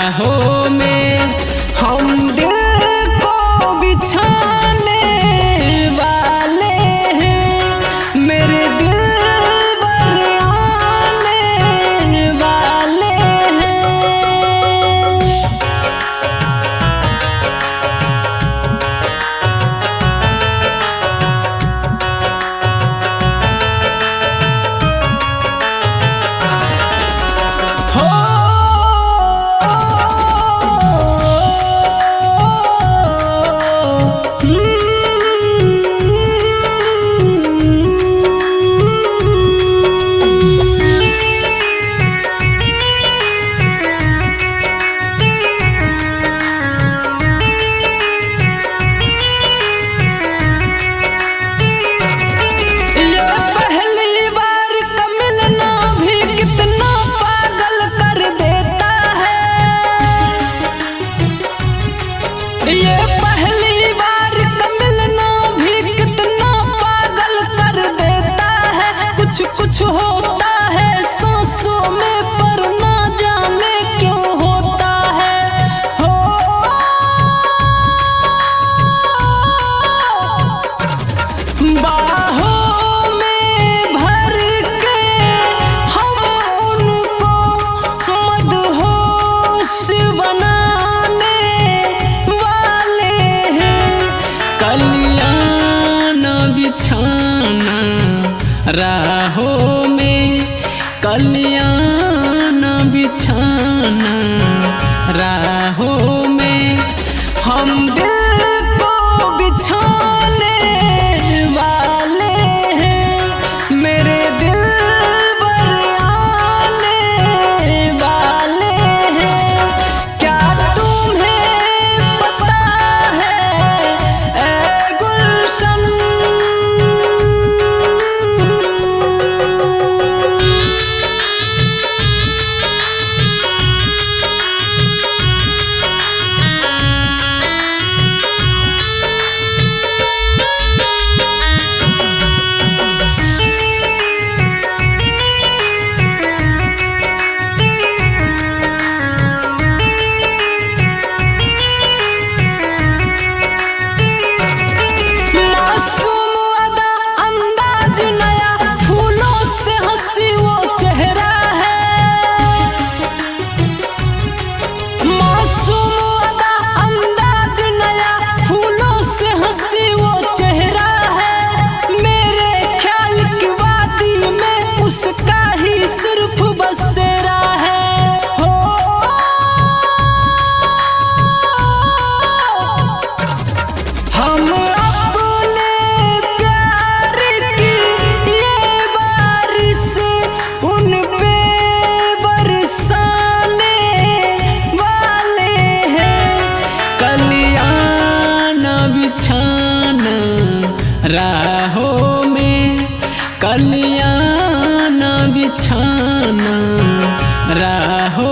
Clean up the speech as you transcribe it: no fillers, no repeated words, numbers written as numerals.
राहों में हम दिल को बिछाने वाले हैं, मेरे दिल पर आने वाले हैं। ये पहली बार का मिलना भी कितना पागल कर देता है। कुछ कुछ होता है सांसों में पर ना जाने क्यों होता है। हो बाहों में भर के हम उनको मदहोश बनाने कलियां न बिछाना राहों में, कलियां न बिछाना राहों में हम दिल को बिछाने वाले हैं, मेरे दिल पर आने वाले हैं। क्या तुम्हें पता है गुलशन राहों में, कलियां न बिछाना राहों